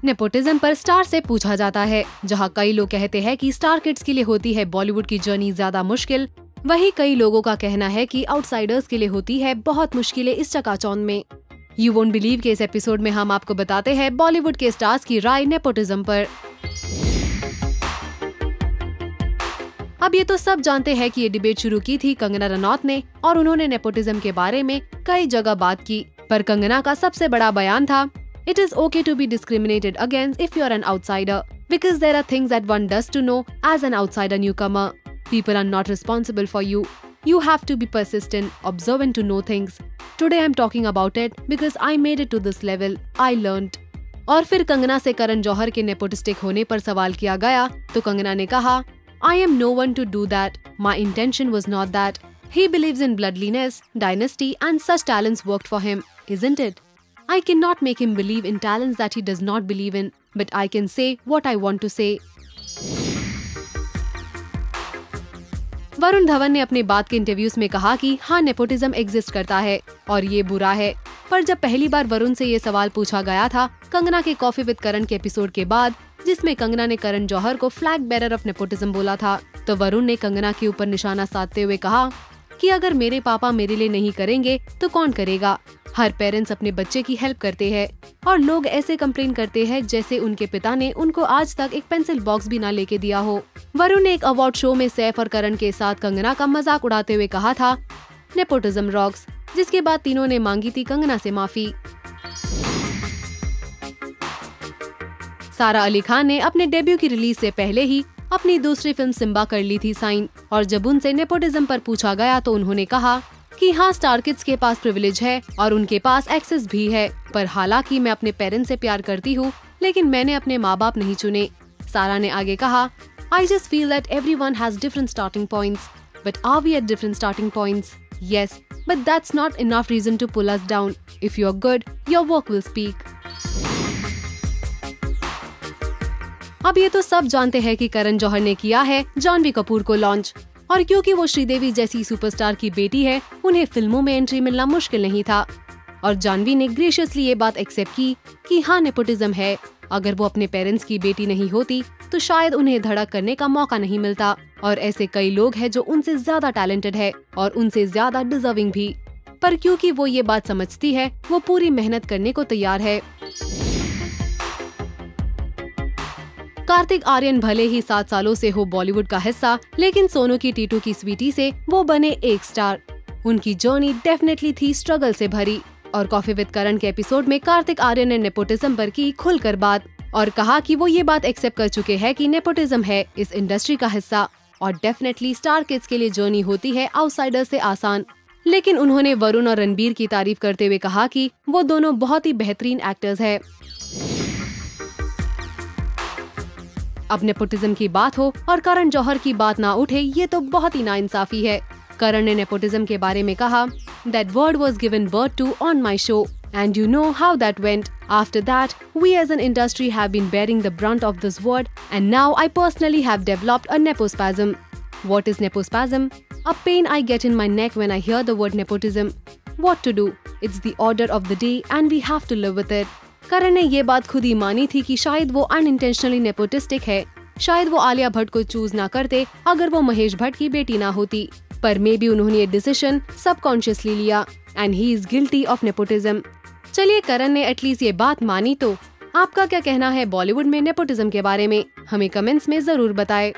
Nepotism पर star से पूछा जाता है। जहां कई लोग कहते हैं कि स्टार किड्स के लिए होती है बॉलीवुड की जर्नी ज्यादा मुश्किल, वहीं कई लोगों का कहना है कि आउटसाइडर्स के लिए होती है बहुत मुश्किलें इस चकाचौंध में। यू वोंट बिलीव के इस एपिसोड में हम आपको बताते हैं बॉलीवुड के स्टार्स की राय नेपोटिज्म पर। अब ये तो सब जानते हैं कि ये डिबेट शुरू की थी कंगना रनौत ने और उन्होंने नेपोटिज्म के बारे में कई जगह बात की, पर कंगना का सबसे बड़ा बयान था, It is okay to be discriminated against if you're an outsider, because there are things that one does to know as an outsider newcomer. People are not responsible for you. You have to be persistent, observant to know things. Today I'm talking about it because I made it to this level. I learned. और फिर कंगना से करण जौहर के nepotistic होने पर सवाल किया गया तो कंगना ने कहा, I am no one to do that. My intention was not that. He believes in bloodliness, dynasty and such talents worked for him, isn't it? I cannot make him believe in talents that he does not believe in, but I can say what I want to say. Varun Dhawan ने अपने बाद के interviews में कहा कि हाँ, nepotism exist करता है और ये बुरा है। पर जब पहली बार वरुण से ये सवाल पूछा गया था कंगना के कॉफी विद करण के एपिसोड के बाद, जिसमें कंगना ने करण जौहर को फ्लैग बेरर ऑफ नेपोटिज्म बोला था, तो वरुण ने कंगना के ऊपर निशाना साधते हुए कहा कि अगर मेरे पापा मेरे लिए नहीं करेंगे तो कौन करेगा। हर पेरेंट्स अपने बच्चे की हेल्प करते हैं और लोग ऐसे कंप्लेन करते हैं जैसे उनके पिता ने उनको आज तक एक पेंसिल बॉक्स भी ना लेके दिया हो। वरुण ने एक अवार्ड शो में सैफ और करण के साथ कंगना का मजाक उड़ाते हुए कहा था, नेपोटिज्म रॉक्स, जिसके बाद तीनों ने मांगी थी कंगना से माफी। सारा अली खान ने अपने डेब्यू की रिलीज से पहले ही अपनी दूसरी फिल्म सिम्बा कर ली थी साइन, और जब उनसे नेपोटिज्म पर पूछा गया तो उन्होंने कहा कि हाँ, स्टार किड्स के पास प्रिविलेज है और उनके पास एक्सेस भी है, पर हालांकि मैं अपने पेरेंट्स से प्यार करती हूँ, लेकिन मैंने अपने माँ बाप नहीं चुने। सारा ने आगे कहा, I just feel that everyone has different starting points, but are we at different starting points? Yes, but that's not enough reason to pull us down. If you're good, your work will speak. अब ये तो सब जानते हैं कि करण जौहर ने किया है जानवी कपूर को लॉन्च, और क्योंकि वो श्रीदेवी जैसी सुपरस्टार की बेटी है, उन्हें फिल्मों में एंट्री मिलना मुश्किल नहीं था। और जानवी ने ग्रेशियसली ये बात एक्सेप्ट की कि हाँ, नेपोटिज्म है। अगर वो अपने पेरेंट्स की बेटी नहीं होती तो शायद उन्हें धड़क करने का मौका नहीं मिलता, और ऐसे कई लोग हैं जो उनसे ज्यादा टैलेंटेड है और उनसे ज्यादा डिजर्विंग भी। पर क्योंकि वो ये बात समझती है, वो पूरी मेहनत करने को तैयार है। कार्तिक आर्यन भले ही 7 सालों से हो बॉलीवुड का हिस्सा, लेकिन सोनू की टीटू की स्वीटी से वो बने एक स्टार। उनकी जर्नी डेफिनेटली थी स्ट्रगल से भरी, और कॉफी विद करण के एपिसोड में कार्तिक आर्यन ने नेपोटिज्म पर की खुलकर बात और कहा कि वो ये बात एक्सेप्ट कर चुके हैं कि नेपोटिज्म है इस इंडस्ट्री का हिस्सा, और डेफिनेटली स्टार किड्स के लिए जर्नी होती है आउटसाइडर से आसान। लेकिन उन्होंने वरुण और रणबीर की तारीफ करते हुए कहा कि वो दोनों बहुत ही बेहतरीन एक्टर्स हैं। अब नेपोटिज्म की बात हो और करण जौहर की बात ना उठे, ये तो बहुत ही नाइंसाफी है। करण ने नेपोटिज्म के बारे में कहा, That word was given birth to on my show, and you know how that went. After that, we as an industry have been bearing the brunt of this word, and now I personally have developed a nepospasm. What is nepospasm? A pain I get in my neck when I hear the word nepotism. What to do? It's the order of the day, and we have to live with it. करण ने ये बात खुद ही मानी थी कि शायद वो unintentionally nepotistic है। शायद वो आलिया भट्ट को चूज ना करते अगर वो महेश भट्ट की बेटी ना होती, पर मे भी उन्होंने ये डिसीजन सबकॉन्शियसली लिया, and he is guilty of nepotism. चलिए, करण ने एटलीस्ट ये बात मानी तो आपका क्या कहना है बॉलीवुड में नेपोटिज्म के बारे में? हमें कमेंट्स में जरूर बताएं।